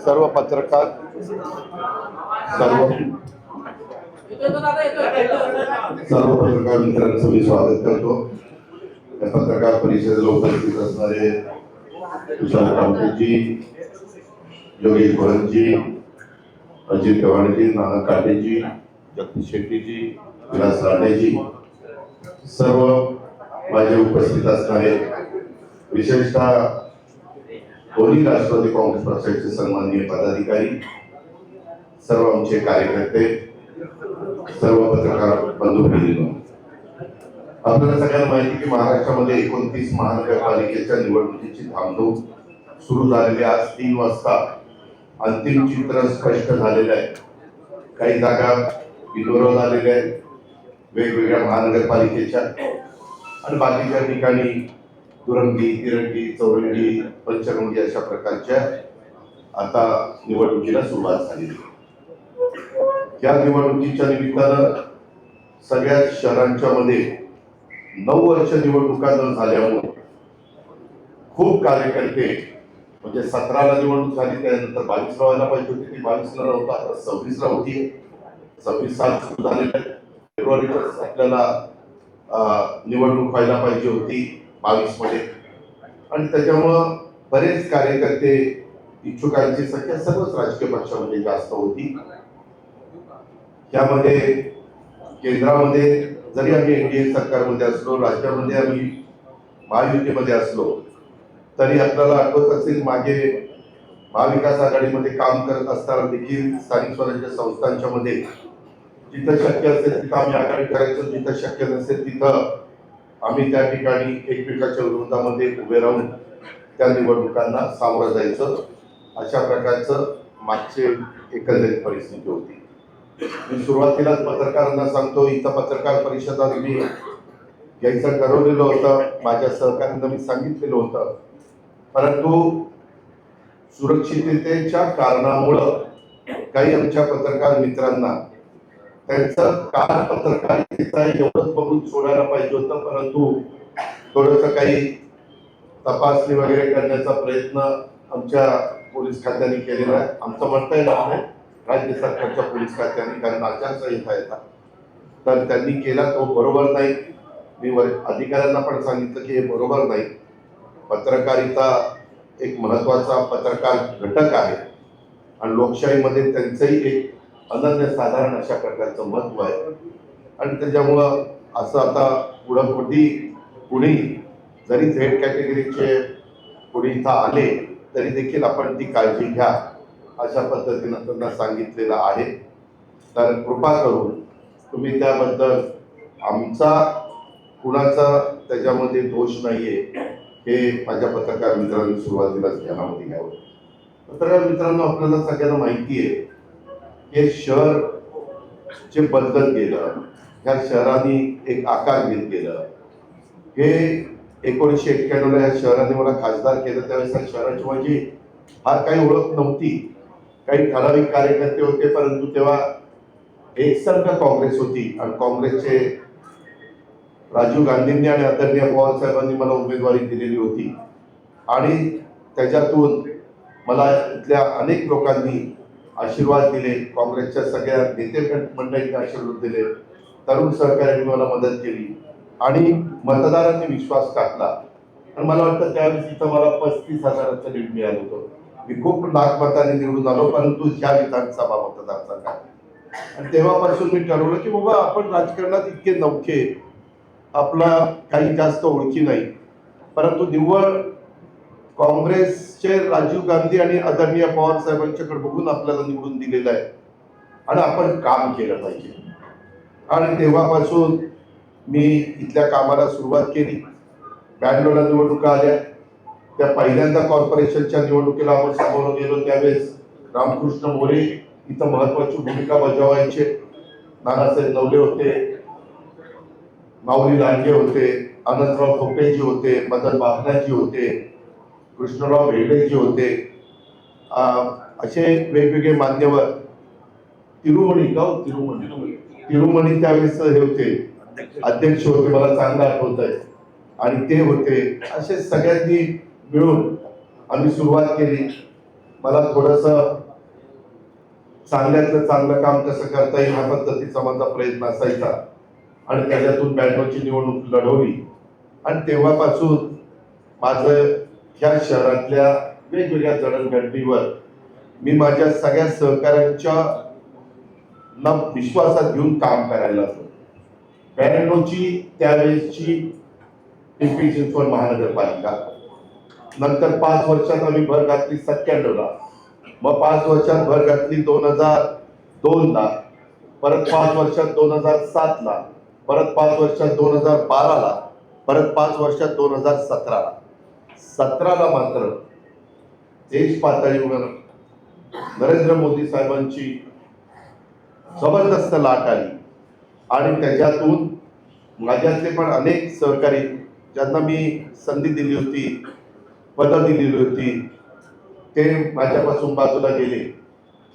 सर्व पत्रकार सर्व मित्रांचं मी स्वागत करतो। या पत्रकार परिषदेला उपस्थित असणारे तुषार कामतेजी, योगेश भोरजी, अजित गव्हाणेजी, नाना काटेजी, जगदीश शेट्टीजी, विलास राणेजी, सर्व माझे उपस्थित असणारे विशेषतः दोन्ही राष्ट्रवादी काँग्रेस पक्षाचे सन्माननीय पदाधिकारी, सर्व आमचे कार्यकर्ते, सर्व पत्रकार बंधू भगिनींनो, आपल्याला सगळ्यांना माहिती की महाराष्ट्रामध्ये 29 महानगरपालिकेच्या निवडणुकीची धामधूम सुरू झालेली। आज 3 वाजता अंतिम चित्र स्पष्ट झालेलं आहे। काही जागा बिनविरोध आलेल्या आहेत वेगवेगळ्या महानगरपालिकेच्या, आणि बाकीच्या ठिकाणी दुरंगी, तिरंगी, चौरंगी, पंचरंगी अशा प्रकारच्या आता निवडणुकीला सुरुवात झाली। या निवडणुकीच्या निमित्तानं सगळ्या शहरांच्या मध्ये 9 वर्ष निवडणुका न झाल्यामुळे खूप कार्यकर्ते, म्हणजे 17ला निवडणूक झाली, त्यानंतर 22ला व्हायला पाहिजे होती, ती 22ला नव्हता, आता 26ला होती। 26 साल सुरू झालेलं आहे। फेब्रुवारीतच आपल्याला निवडणूक व्हायला पाहिजे होती 22 मध्ये, आणि त्याच्यामुळं बरेच कार्यकर्ते, इच्छुकांची संख्या सर्वच राजकीय पक्षामध्ये जास्त होती। त्यामध्ये केंद्रामध्ये जरी आम्ही एनडीए सरकारमध्ये असलो, राज्यामध्ये आम्ही महायुतीमध्ये असलो, तरी आपल्याला आठवत असेल मागे महाविकास आघाडीमध्ये काम करत असताना देखील स्थानिक स्वराज्य संस्थांच्या मध्ये जिथं शक्य असेल तिथं आम्ही आघाडी करायचो, जिथं शक्य नसेल तिथं आम्ही त्या ठिकाणी एकमेकाच्या विरोधामध्ये उभे राहून त्या निवडणुकांना सामोरं जायचं। अशा प्रकारचं मागचे एकंदरीत परिस्थिती होती। मी सुरुवातीलाच पत्रकारांना सांगतो, इथं पत्रकार परिषदा मी घ्यायचं ठरवलेलं होतं, माझ्या सहकार्यांना मी सांगितलेलं होतं, परंतु सुरक्षिततेच्या कारणामुळं काही आमच्या पत्रकार मित्रांना त्यांचं काम पत्रकारितेचा एवढंच बघून सोडायला पाहिजे होतं, परंतु थोडंसं काही तपासणी वगैरे करण्याचा प्रयत्न आमच्या पोलीस खात्याने केलेला आहे। आमचं म्हणता येणार नाही, राज्य सरकारच्या पोलीस खात्याने, कारण आचारसंहिता येतात, तर त्यांनी केला तो बरोबर नाही। मी अधिकाऱ्यांना पण सांगितलं की हे बरोबर नाही। पत्रकारिता एक महत्वाचा पत्रकार घटक आहे आणि लोकशाहीमध्ये त्यांचंही एक अनन्यसाधारण अशा प्रकारचं महत्व आहे, आणि त्याच्यामुळं असं आता कुणी जरी झेड कॅटेगरीचे कुणी इथं आले तरी देखील आपण ती काळजी घ्या अशा पद्धतीनं त्यांना सांगितलेलं आहे। तर कृपा करून तुम्ही त्याबद्दल, आमचा कुणाचा त्याच्यामध्ये दोष नाहीये हे माझ्या पत्रकार मित्रांनी सुरुवातीलाच ध्यानामध्ये घ्यावं। पत्रकार मित्रांनो, आपल्याला सगळ्यांना माहिती आहे हे शहर जे बदलत गेलं, ह्या शहराने एक आकार घेत गेलं। हे 1991ला या शहराने मला खासदार केलं, त्यावेळेस या शहराची माझी फार काही ओळख नव्हती, काही ठराविक कार्यकर्ते होते, परंतु तेव्हा एकसंघ काँग्रेस होती आणि काँग्रेसचे राजीव गांधींनी आणि आदरणीय पवार साहेबांनी मला उमेदवारी दिलेली होती, आणि त्याच्यातून मला इथल्या अनेक लोकांनी आशीर्वाद दिले, काँग्रेसच्या सगळ्या नेते मंडळींनी आशीर्वाद दिले, तरुण सहकार्यांनी मला मदत केली आणि मतदारांनी विश्वास टाकला, आणि मला वाटतं त्यावेळेस इथं मला 35,000चं लीड मिळालं होतं। मी खूप लाख मतांनी निवडून आलो, परंतु ह्या विधानसभा मतदारसंघात, आणि तेव्हापासून मी ठरवलं की बाबा आपण राजकारणात इतके नवखे, आपला काही जास्त ओळखी नाही, परंतु निव्वळ काँग्रेसचे राजीव गांधी आणि आदरणीय पवार साहेबांच्याकडे बघून आपल्याला निवडून दिलेलं आहे, आणि आपण काम केलं पाहिजे। आणि तेव्हापासून मी इथल्या कामाला सुरुवात केली। बँगलोरला निवडणुका आल्या, त्या पहिल्यांदा कॉर्पोरेशनच्या निवडणुकीला आपण सामोरं गेलो, त्यावेळेस रामकृष्ण मोरे इथं महत्वाची भूमिका बजावायचे। नानासाहेब नवले होते, माऊली लांडगे होते, अनंतराव खोपेजी होते, मदन बागनाजी होते, कृष्णराव भेडेजी होते, असे वेगवेगळे मान्यवर, तिरुमणी त्यावेळेस हे होते, अध्यक्ष होते, मला चांगलं आठवत आहे, आणि ते होते। असे सगळ्यांनी मिळून आम्ही सुरुवात केली. मला थोडंसं चांगल्यातलं चांगलं काम कसं करता येईल ह्या पद्धतीचा माझा प्रयत्न असायचा आणि त्याच्यातून 92ची निवडणूक लढवली. आणि तेव्हापासून माझं ह्या शहरातल्या वेगवेगळ्या जडणघडणीवर मी माझ्या सगळ्या सहकाऱ्यांच्या ना विश्वासात घेऊन काम करायला लागलो. 92ची त्यावेळेसची पिंपरी चिंचवड महानगरपालिका, नंतर 5 वर्षात आम्ही भर घातली 97ला, मग 5 वर्षात भर घातली 2002ला, परत 5 वर्षात 2007ला, परत 5 वर्षात 2012ला, परत 5 वर्षात 2017ला. 17ला मात्र देश पातळीवर नरेंद्र मोदी साहेबांची जबरदस्त लाट आली आणि त्याच्यातून माझ्यातले पण अनेक सहकारी ज्यांना मी संधी दिली होती, पदं दिलेली होती, ते माझ्यापासून बाजूला गेले.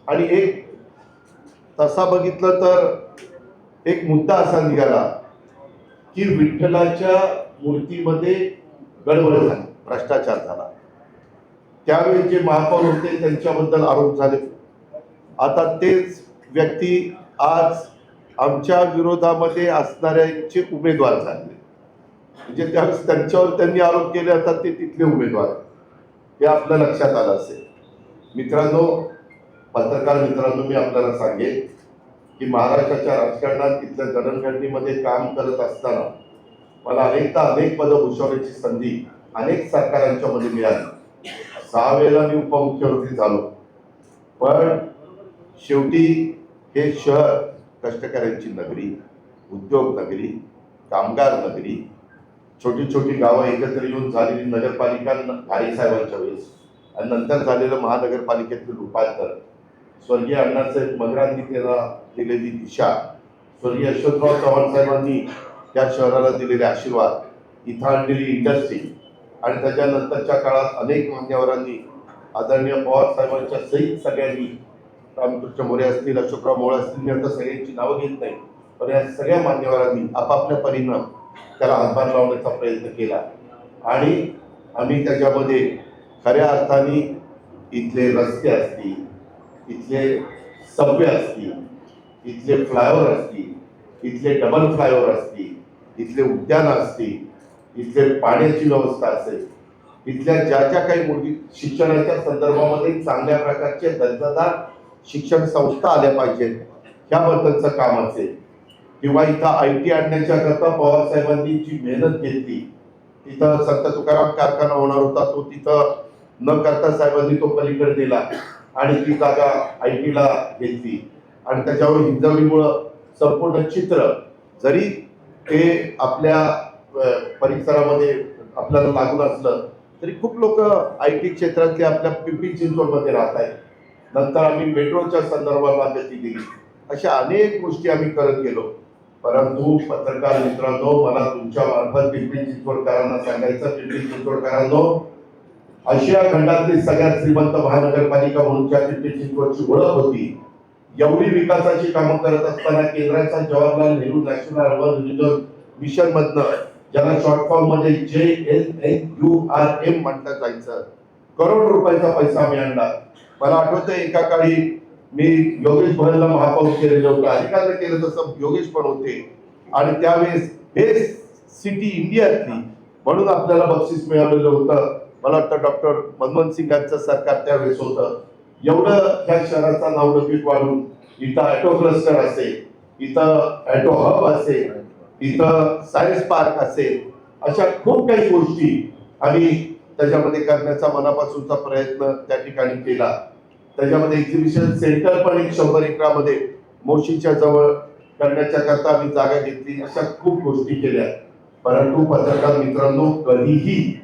आणि एक तसा बघितलं तर एक मुद्दा असा निघाला की विठ्ठलाच्या मूर्तीमध्ये गडबड झाली, भ्रष्टाचार झाला. त्यावेळी जे महापौर होते त्यांच्याबद्दल आरोप झाले. आता तेच व्यक्ती आज आमच्या विरोधामध्ये असणाऱ्यांचे उमेदवार झाले, म्हणजे त्यावेळेस त्यांच्यावर त्यांनी आरोप केले, आता ते तिथले उमेदवार, हे आपल्या लक्षात आलं असेल. मित्रांनो, पत्रकार मित्रांनो, मी आपल्याला सांगेन की महाराष्ट्राच्या राजकारणात तिथल्या जडणघडणीमध्ये काम करत असताना मला अनेकदा अनेक पदं भूषवण्याची संधी अनेक सरकारांच्या मध्ये मिळाली. 6 वेळेला मी उपमुख्यमंत्री झालो. पण शेवटी हे शहर कष्टकऱ्यांची नगरी, उद्योग नगरी, कामगार नगरी, छोटी छोटी गावं एकत्र येऊन झालेली नगरपालिका घारी साहेबांच्या वेळेस आणि नंतर झालेलं महानगरपालिकेतील रूपांतर, स्वर्गीय अण्णासाहेब मगरांनी त्याला दिलेली दिशा, स्वर्गीय यशवंतराव चव्हाण साहेबांनी त्या शहराला दिलेले आशीर्वाद, इथं आणलेली इंडस्ट्री आणि त्याच्यानंतरच्या काळात अनेक मान्यवरांनी, आदरणीय पवार साहेबांच्या सहित सगळ्यांनी, रामकृष्ण मोरे असतील, अशोकराव मोळे असतील, मी आता सगळ्यांची नावं घेत नाही, पण या सगळ्या मान्यवरांनी आपापल्या परीनं त्याला हातभार लावण्याचा प्रयत्न केला. आणि आम्ही त्याच्यामध्ये खऱ्या अर्थाने इथले रस्ते असतील, इथले सबवे असतील, इथले फ्लायओव्हर असतील, इथले डबल फ्लायओव्हर असतील, इथले उद्यान असतील, इथले पाण्याची व्यवस्था असेल, इथल्या ज्या ज्या काही मूलभूत शिक्षणाच्या संदर्भामध्ये चांगल्या प्रकारचे दर्जादार शिक्षण संस्था आल्या पाहिजेत, ह्याबद्दलचं काम असेल, किंवा इथं IT आणण्याच्या करता पवार साहेबांनी जी मेहनत घेतली, तिथं संत तुकाराम कारखाना होणार होता, तो तिथं न करता साहेबांनी तो पलीकडे दिला आणि ती जागा IT ला घेतली. आणि त्याच्यावर हिंजवडीमुळं संपूर्ण चित्र, जरी ते आपल्या परिसरामध्ये आपल्याला लागून असलं तरी खूप लोक IT क्षेत्रातले आपल्या पिंपरी चिंचवडमध्ये राहत आहेत. नंतर आम्ही मेट्रोच्या संदर्भात गती दिली. अशा अनेक गोष्टी आम्ही करत गेलो. परंतु पत्रकार मित्रांनो, मला तुमच्या मार्फत पिंपरी चिंचवडकरांना सांगायचं, पिंपरी चिंचवडकरांनो, आशिया खंडातली सगळ्यात श्रीमंत महानगरपालिका म्हणून ज्या पिंपरी चिंचवडची ओळख होती, एवढी विकासाची कामं करत असताना केंद्राच्या Jawaharlal Nehru national urban renewal mission मधनं, ज्याला शॉर्ट फॉर्म मध्ये JNNURM म्हटलं जायचं, करोड रुपयाचा पैसा आम्ही आणला. मला आठवतं एका काळी मी योगेश भवनला महापौर केलेलं होतं, अधिकाऱ्य केलं तसं योगेश पण होते, आणि त्यावेळेस बेस्ट सिटी इंडियातली म्हणून आपल्याला बक्षीस मिळालेलं होतं. मला वाटतं डॉक्टर मनमोहन सिंगांचं सरकार त्यावेळेस होतं. एवढं ह्या शहराचा नावलौकिक वाढून इथं ऑटो क्लस्टर असेल, इथं ऑटो हब असेल, इथं सायन्स पार्क असेल, अशा खूप काही गोष्टी आम्ही त्याच्यामध्ये करण्याचा मनापासूनचा प्रयत्न त्या ठिकाणी केला. त्याच्यामध्ये एक्झिबिशन सेंटर पण 100 एकरामध्ये मोशीच्या जवळ करण्याच्या करता आम्ही जागा घेतली. अशा खूप गोष्टी केल्या. परंतु पत्रकार मित्रांनो, कधीही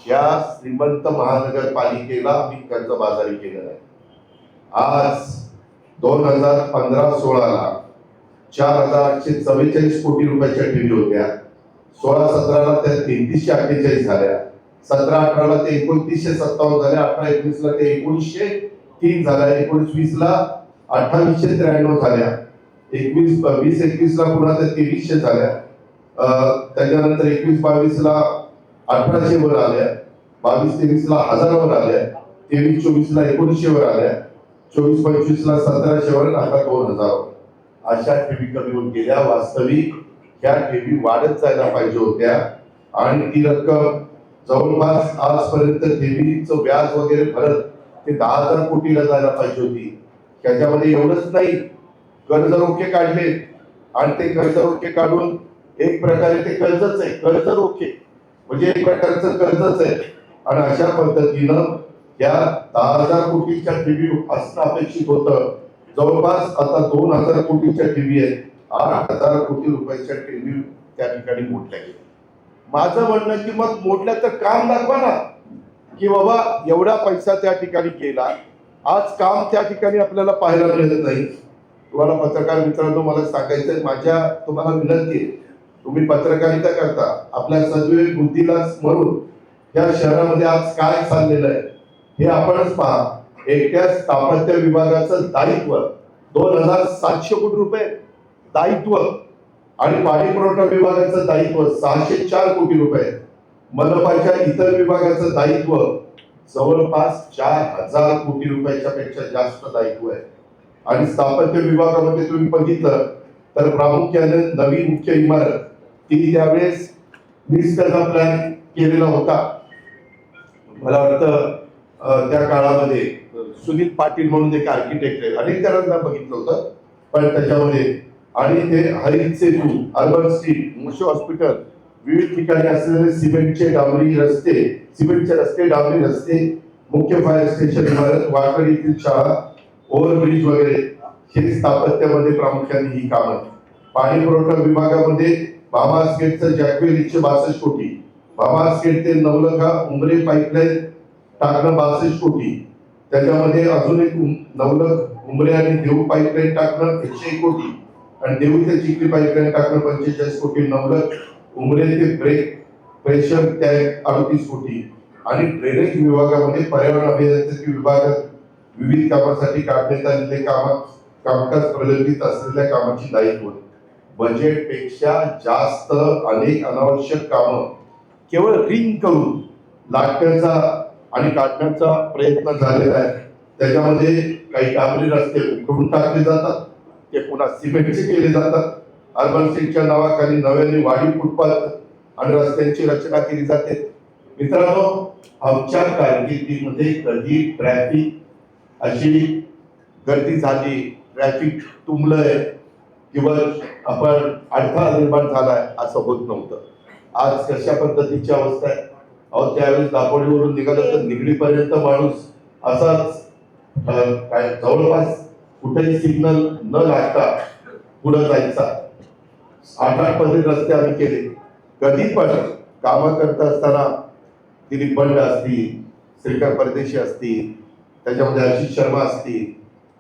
या श्रीमंत महानगरपालिकेला आम्ही कर्जबाजारी केलं नाही. आज 2015-16ला 4,844 कोटी रुपयाच्या ठेवी होत्या. 16-17ला त्या 3348 झाल्या, 17-18ला ते 2957 झाल्या, 18-19ला ते 1903 झाल्या, 19-20ला 2893 झाल्या, 20-21ला पुन्हा ते 2300 झाल्या, त्याच्यानंतर 21-22ला 1800 वर आल्या, 22-23 ला 1000वर आल्या, 23-24 ला 1900 वर आल्या, 24-25 ला 1700 वर, आता 2000 वर. अशा ठेवी कमी होत गेल्या. वास्तविक ह्या ठेवी वाढत जायला पाहिजे होत्या आणि ती रक्कम जवळपास आजपर्यंत ठेवीचं व्याज वगैरे भरत ते 10,000 कोटीला जायला पाहिजे होती. त्याच्यामध्ये एवढंच नाही, कर्ज रोखे काढले आणि ते कर्ज रोखे काढून एक प्रकारे ते कर्जच आहे, कर्ज रोखे म्हणजे एक प्रकारचं कर्जच आहे. आणि अशा पद्धतीनं या 10,000 कोटीच्या ठेवी असणं अपेक्षित होतं. जवळपास आता 2,000 कोटीच्या ठेवी आहेत, 8,000 कोटी रुपयाच्या ठेवी त्या ठिकाणी मोडल्या गेल्या. माझं म्हणणं की मग मोडल्या तर काम दाखवा ना, की बाबा एवढा पैसा त्या ठिकाणी गेला, आज काम त्या ठिकाणी आपल्याला पाहायला मिळत नाही. तुम्हाला पत्रकार मित्रांनो मला सांगायचंय, माझ्या तुम्हाला विनंती आहे, तुम्ही पत्रकारिता करता, आपल्या सद्विवेक बुद्धीला स्मरून या शहरामध्ये आज काय चाललेलं आहे हे आपणच पहा. एकट्या स्थापत्य विभागाचं दायित्व 2,700 कोटी रुपये दायित्व आणि पाणी पुरवठा विभागाचं दायित्व 604 कोटी रुपये, मनपाच्या इतर विभागाचं दायित्व जवळपास 4,000 कोटी रुपयाच्या पेक्षा जास्त दायित्व आहे. आणि स्थापत्य विभागामध्ये तुम्ही बघितलं तर प्रामुख्याने नवी मुख्य इमारत ती त्यावेळेस 20 गजा प्लॅन केलेला होता. मला वाटतं त्या काळामध्ये सुनील पाटील म्हणून एक आर्किटेक्ट आहे, अनेक जणांना बघितलं होतं, पण त्याच्यामध्ये आणि ते हरित सेतू, अर्बन स्ट्रीट, मुशी हॉस्पिटल, विविध ठिकाणी असलेले सिमेंटचे डांबरी रस्ते, मुख्य फायर स्टेशन इमारत, वाकड येथील शाळा, ओव्हरब्रिज वगैरे हे स्थापत्यामध्ये प्रामुख्याने ही कामं. पाणी पुरवठा विभागामध्ये भामास गेटचं जॅकवेल 162 कोटी, भामास गेट ते नवलखा उमरे पाईपलाईन टाकणं 62 कोटी, त्याच्यामध्ये अजून एक नवलख उमरे आणि देऊ पाईपलाईन टाकणं 101 कोटी आणि देऊ ते चिखली पाईपलाईन टाकणं 45 कोटी, नवलख उमरे ते ब्रेक प्रेशर टँक 38 कोटी आणि ड्रेनेज विभागामध्ये पर्यावरण अभियांत्रिकी विभागात विविध कामासाठी काढण्यात आलेले कामकाज प्रलंबित असलेल्या कामाची दायित्व. बजेटपेक्षा जास्त अनेक अनावश्यक कामं केवळ रिंग करून लाटण्याचा आणि काढण्याचा प्रयत्न झालेला आहे. त्याच्यामध्ये काही डांबरी रस्ते उखडून टाकले जातात, ते पुन्हा सिमेंटचे केले जातात. अर्बन स्ट्रीटच्या नावाखाली नव्याने वाढीव फुटपाथ आणि रस्त्यांची रचना केली जाते. मित्रांनो, आमच्या कारकिर्दीमध्ये कधी ट्रॅफिक अशी गर्दी झाली, ट्रॅफिक तुंबलंय किंवा आपण अडथळा निर्माण झालाय असं होत नव्हतं. आज कशा पद्धतीची अवस्था आहे. अहो, त्यावेळेस दापोलीवरून निघालं तर निगडीपर्यंत माणूस असाच काय जवळपास कुठेही सिग्नल न लागता पुढे जायचा. 8-8 पदरी रस्ते आम्ही केले. कधी पण कामं करत असताना दिलीप बंड असतील, श्रीकांत परदेशी असतील, त्याच्यामध्ये आशिष शर्मा असतील,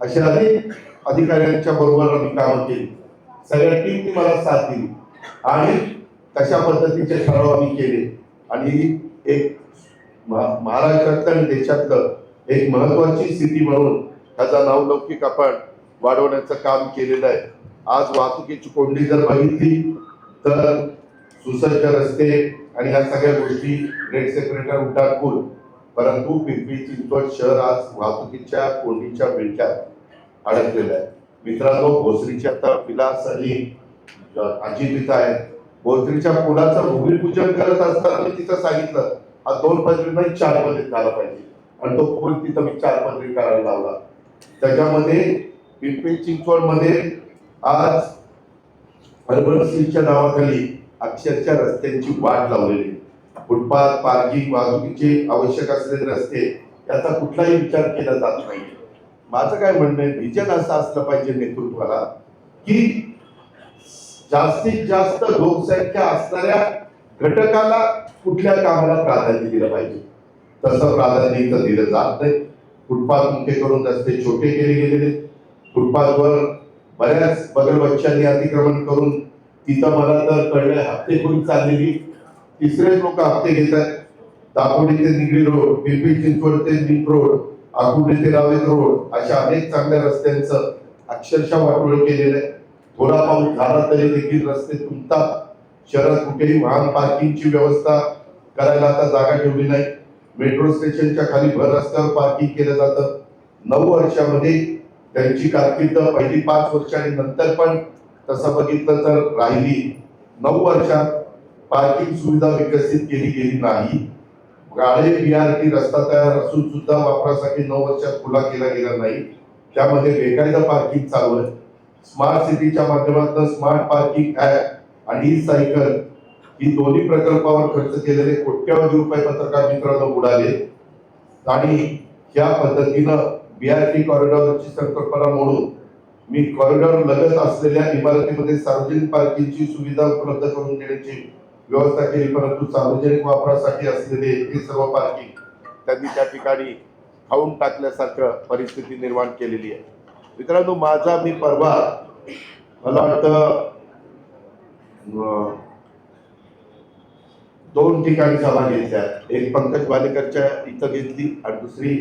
अशा अनेक अधिकाऱ्यांच्या बरोबर आम्ही कामं केली. सगळ्या टीमनी मला साथ दिली आणि तशा पद्धतीचे ठराव आम्ही केले आणि एक महाराष्ट्रातलं आणि देशातलं एक महत्वाची स्थिती म्हणून त्याचा नावलौकिक आपण वाढवण्याचं काम केलेलं आहे. आज वाहतुकीची कोंडी जर बघितली तर सुसज्ज रस्ते आणि ह्या सगळ्या गोष्टी, ग्रेट सेक्रेटर उड्डाणपूल, परंतु पिंपरी चिंचवड शहर आज वाहतुकीच्या कोंडीच्या विळख्यात अडकलेलं आहे. मित्रांनो, भोसरीची आता विलास आणि अजित इथं आहे. भोसरीच्या पुलाचं भूमिपूजन करत असताना मी तिथं सांगितलं हा 2 पदरी नाही 4 पदरी झाला पाहिजे आणि तो पूल तिथं मी 4 पदरी करायला लावला. त्याच्यामध्ये पिंपरी चिंचवड मध्ये आज अर्बन स्ट्रीटच्या नावाखाली अक्षरशः रस्त्यांची वाट लावलेली. फुटपाथ, पार्किंग, वाहतुकीचे आवश्यक असलेले रस्ते याचा कुठलाही विचार केला जात नाही. माझं काय म्हणणं आहे, विजन असं असलं पाहिजे नेतृत्वाला की जास्तीत जास्त लोकसंख्या असणाऱ्या घटकाला कुठल्या कामाला प्राधान्य दिलं पाहिजे. तसं प्राधान्य इथं दिलं जात नाही. फुटपाथ मोठे करून रस्ते छोटे केले गेलेले. फुटपाथवर बऱ्याच बगलबच्च्यांनी अतिक्रमण करून तिथं मला तर कळलं हप्ते करून चाललेली. तिसरेच लोक हप्ते घेत आहेत. दापोली ते निगडी रोड, पिंपरी चिंचवड ते लिंक रोड, आकुर्डी ते रावेत रोड, अशा अनेक चांगल्या रस्त्यांचं अक्षरशः वाटोळ केलेलं आहे. थोडा पाऊस झाला तरी देखील रस्ते तुंबतात. शहरात कुठेही वाहन पार्किंगची व्यवस्था करायला आता जागा ठेवली नाही. मेट्रो स्टेशनच्या खाली भर रस्त्यावर पार्किंग केलं जातं. 9 वर्षामध्ये त्यांची कारकीर्द पहिली 5 वर्ष आणि नंतर पण तसं बघितलं तर राहिली 9 वर्षात पार्किंग सुविधा विकसित केली गेली नाही. गाळे BRT रस्ता तयार असून सुद्धा वापरासाठी 9 वर्षात खुला केला गेला नाही. त्यामध्ये बेकायदा पार्किंग चालू आहे. स्मार्ट सिटीच्या माध्यमातून स्मार्ट पार्किंग ऍप आणि ई सायकल ही दोन्ही प्रकल्पावर खर्च केलेले कोट्यवधी रुपये पत्रकार मित्रांनो उडाले आणि या पद्धतीनं BRT कॉरिडॉरची संकल्पना मोडून मी कॉरिडॉर लगत असलेल्या इमारतीमध्ये सार्वजनिक पार्किंगची सुविधा उपलब्ध करून देण्याची व्यवस्था केली, परंतु सार्वजनिक वापरासाठी असलेले हे सर्व पार्किंग त्यांनी त्या ठिकाणी खाऊन टाकल्यासारखं परिस्थिती निर्माण केलेली आहे. मित्रांनो, मी परवा मला वाटतं 2 ठिकाणी सभा घेतल्या. एक पंकज बालेकरच्या इथं घेतली आणि दुसरी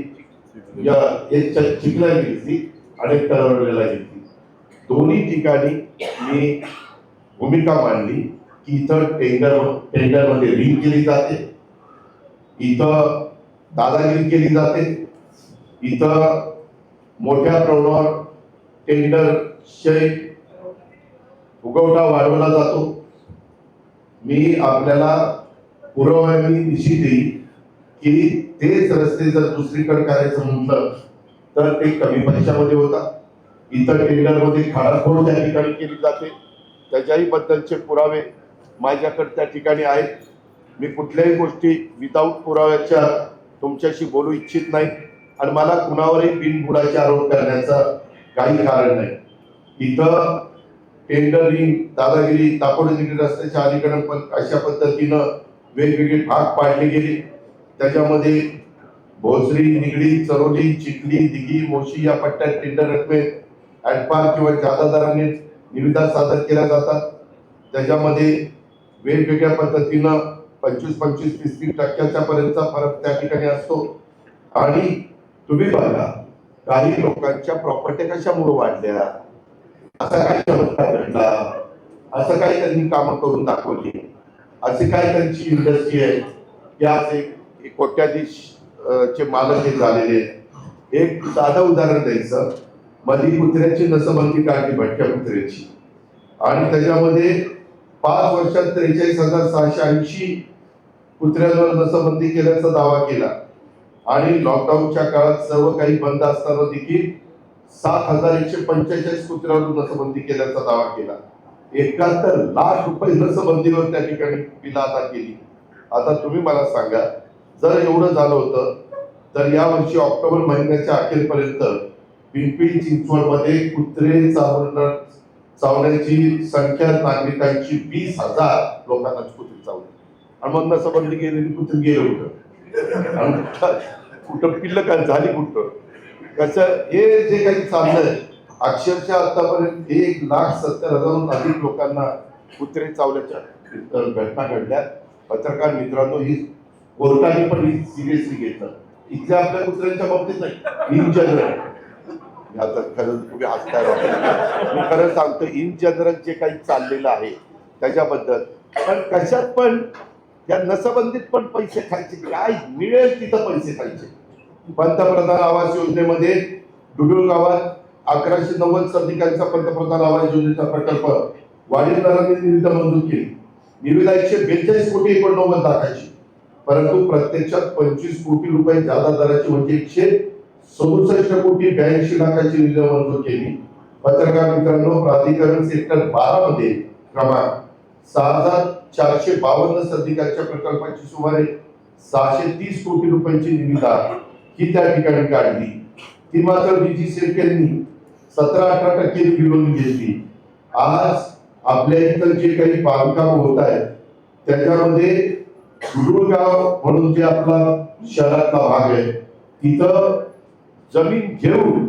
एक चिखला घेतली आणि एक तळवलेला घेतली. दोन्ही ठिकाणी मी भूमिका मांडली की इथं टेंडरमध्ये रिंग केली जाते, इथं दादागिरी केली जाते, इथं मोठ्या प्रमाणावर टेंडरचे फुगवटा वाढवला जातो. मी आपल्याला पुराव्याने निश्चित देईल की तेच रस्ते जर दुसरीकडे करायचं म्हटलं तर ते कमी पैशामध्ये होतात. इतर टेंडरमध्ये खाडाखोड त्या ठिकाणी केली जाते. त्याच्याही बद्दलचे पुरावे माझ्याकडे त्या ठिकाणी आहेत. मी कुठल्याही गोष्टी विदाऊट पुराव्याच्या तुमच्याशी बोलू इच्छित नाही आणि मला कुणावरही बिनबुडाचे आरोप करण्याचा काही कारण नाही. इथं टेंडरिंग दादागिरी दापोडी रस्त्याच्या अलीकडे पण अशा पद्धतीनं वेगवेगळे भाग पाडले गेले. त्याच्यामध्ये भोसरी, निगडी, चरोली, चिखली, दिघी, मोशी या पट्ट्यात टेंडर रकमेत ऍडपार किंवा जादा दराने निविदा सादर केल्या जातात. त्याच्यामध्ये वेगवेगळ्या पद्धतीनं 25-25, 30-30% पर्यंतचा फरक त्या ठिकाणी असतो. आणि तुम्ही बघा, काही लोकांच्या प्रॉपर्टी कशामुळे वाढल्या, असा काय चमत्कार घडला, असं काय त्यांनी कामं करून दाखवली, असे काय त्यांची इंडस्ट्री आहे की आज एक कोट्याधीश चे मालक हे झालेले. एक साधं उदाहरण द्यायचं, मधी कुत्र्याची नसबंदी काढली, भटक्या कुत्र्याची, आणि त्याच्यामध्ये 5 वर्षात 43,680 कुत्र्यांवर नसबंदी केल्याचा दावा केला. आणि लॉकडाऊनच्या काळात सर्व काही बंद असताना देखील 7,145 कुत्र्यांवर नसबंदी केल्याचा दावा केला. 71 लाख रुपये नसबंदीवर त्या ठिकाणी बिल अदा केली. आता तुम्ही मला सांगा, जर एवढं झालं होतं तर यावर्षी ऑक्टोबर महिन्याच्या अखेरपर्यंत पिंपरी चिंचवडमध्ये कुत्रे चावण्याची संख्या नागरिकांची 20,000 लोकांना कुत्रे चावले. आणि मग नसबंदी केलेली कुत्रे गेले कुठं आणि कुठं पिल्लकांत झाली कुठं कसं, हे जे काही चाललंय, अक्षरशः आतापर्यंत 1,70,000 अधिक लोकांना कुत्रे चावल्याच्या घटना घडल्या. पत्रकार मित्रांनो, ही कोर्टाने पण ही सिरियसली घेतलं. इथल्या आपल्या कुत्र्यांच्या बाबतीत नाही, इन जनरल. आता खरं तुम्ही हसताय, मी खरं सांगतो, इन जनरल जे काही चाललेलं आहे त्याच्याबद्दल. पण कशात पण या नसबंदीत पण पैसे खायचे, काय मिळेल तिथं पैसे खायचे. पंतप्रधान आवास योजनेमध्ये डुडुळ गावात 1190 सदनिकांचा पंतप्रधान आवास योजनेचा प्रकल्प वाढीवदारांनी निविदा मंजूर केली. निविदा 142 कोटी 89 लाखाची, परंतु प्रत्यक्षात 25 कोटी रुपये जादा दराची म्हणजे 167 कोटी 82 लाखाची निविदा मंजूर केली. पत्रकार मित्रांनो, प्राधिकरण सेक्टर 12 मध्ये क्रमांक 6,452 सदनिकांच्या प्रकल्पाची सुमारे 630 कोटी रुपयांची निविदा ही त्या ठिकाणी काढली. ती मात्र बीजी शेरकेंनी 17-18% विरोध घेतली. आज आपल्या इथं जे काही बांधकाम होत आहेत त्याच्यामध्ये डुडुळगाव म्हणून जे आपला शहरातला भाग आहे, तिथं जमीन घेऊन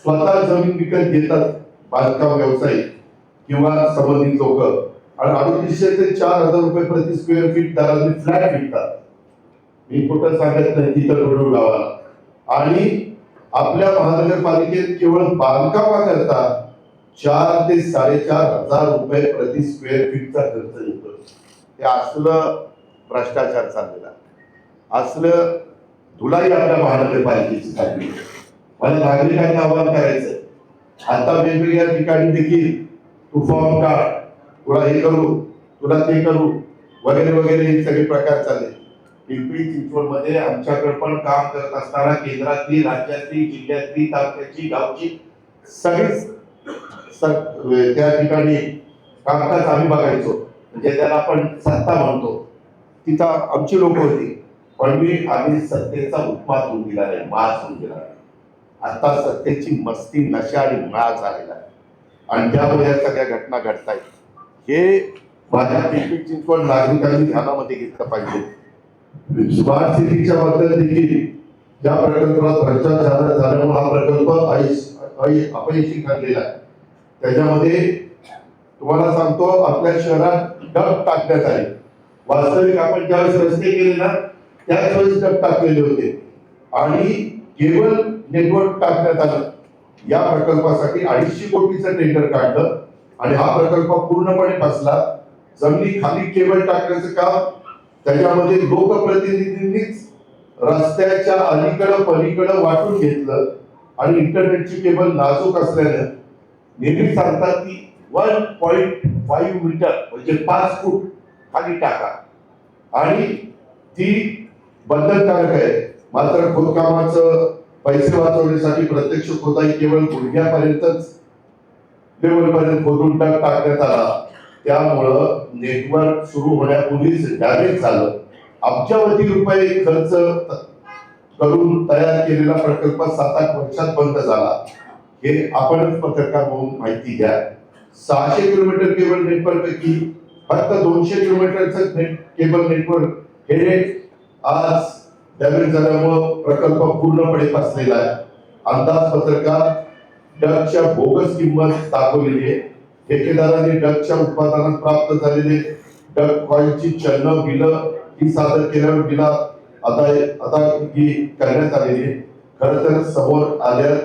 स्वतः जमीन विकत घेतात बांधकाम व्यावसायिक किंवा संबंधित लोक, आणि 350 ते 4,000 रुपये प्रति स्क्वेअर फीट दराने फ्लॅट विकतात. मी कुठं सांगत नाही, तिथं डुडुळ गावाला. आणि आपल्या महानगरपालिकेत केवळ बांधकामाकरता 4,000 ते 4,500 रुपये प्रति स्क्वेअर फीटचा खर्च येतो. हे असलं भ्रष्टाचार चाललेला, असलं तुलाही आपल्या महानगरपालिकेची खात्री आहे. मला नागरिकांना आवाहन करायचं, आता वेगवेगळ्या ठिकाणी देखील तू फॉर्म काढ, तुला हे करू, तुला ते करू, वगैरे वगैरे हे सगळे प्रकार चालले. पिंपरी चिंचवड मध्ये आमच्याकडे पण काम करत असताना केंद्रातली, राज्यातली, जिल्ह्यातली, तालुक्याची, गावची सगळीच त्या ठिकाणी कामकाज आम्ही बघायचो, म्हणजे त्याला आपण सत्ता म्हणतो. तिथं आमची लोक होती, पण आम्ही सत्तेचा उपमा होऊन दिला नाही, माज होऊन दिला नाही. आता सत्तेची मस्ती, नशा आणि माज आलेला आहे आणि त्यामुळे या सगळ्या घटना घडतायत. हे माझ्या पिंपरी चिंचवड नागरिकांनी ध्यानामध्ये घेतलं पाहिजे. स्मार्ट सिटीच्या बद्दल देखील ज्या प्रकल्पात भ्रष्टाचार झाल्यामुळे हा प्रकल्प अपयशी ठरलेला आहे. त्याच्यामध्ये तुम्हाला सांगतो, आपल्या शहरात डब टाकण्यात आले. वास्तविक आपण ज्यावेळेस रस्ते केले ना, त्याच वेळेस डब टाकलेले होते आणि केबल नेटवर्क टाकण्यात आलं. या प्रकल्पासाठी 250 कोटीचं टेंडर काढलं आणि हा प्रकल्प पूर्णपणे फसला. जमिनी खाली केबल टाकण्याचं काम त्याच्यामध्ये लोकप्रतिनिधींनीच रस्त्याच्या अलीकडं पलीकडं वाटून घेतलं आणि इंटरनेटची केबल नाजूक असल्यानं नेहमी सांगतात की 1.5 मीटर म्हणजे 5 फूट खाली टाका आणि ती बंधनकारक आहे. मात्र खोदकामाचं पैसे वाचवण्यासाठी प्रत्यक्ष खोदाई केवळ गुडघ्यापर्यंतच लेवलपर्यंत खोदून टाकण्यात आला. त्यामुळं नेटवर्क सुरू होण्यापूर्वीच डॅमेज झालं. अब्जावधी रुपये खर्च करून तयार केलेला प्रकल्प 7-8 वर्षात बंद झाला. हे आपणच पत्रकार म्हणून माहिती घ्या. 600 किलोमीटर केबल नेटवर्क पैकी फक्त 200 किलोमीटरचं केबल नेटवर्क हे आज डॅमेज झाल्यामुळं प्रकल्प पूर्णपणे फसलेला आहे. अंदाज पत्रकात डगच्या बोगस किंमत दाखवलेली आहे. ठेकेदारांनी डगच्या उत्पादनात प्राप्त झालेले डग कॉईलची चलन बिलं ही सादर केल्यावर बिला अदायगी करण्यात आलेली आहे. खरं तर समोर आल्यास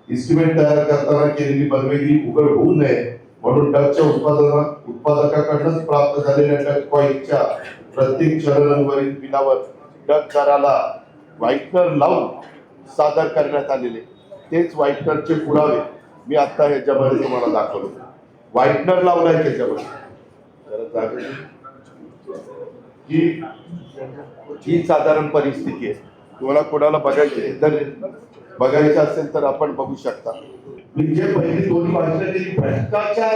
इस्टिमेट तयार करताना केलेली बनवेगिरी उघड होऊ नये म्हणून डगच्या उत्पादकाकडूनच प्राप्त झालेल्या डग कॉईलच्या प्रत्येक चलनावरील बिलावर डग दराला व्हाईटनर लावून सादर करण्यात आलेले. तेच व्हाईटनरचे पुरावे मी आता ह्याच्यामध्ये तुम्हाला दाखवले. व्हाईटनर लावलाय त्याच्यामध्ये. ही साधारण परिस्थिती आहे. तुम्हाला कोणाला बघायचे जर बघायचं असेल तर आपण बघू शकता. मी जे पहिली दोन्ही भाषण केली, भ्रष्टाचार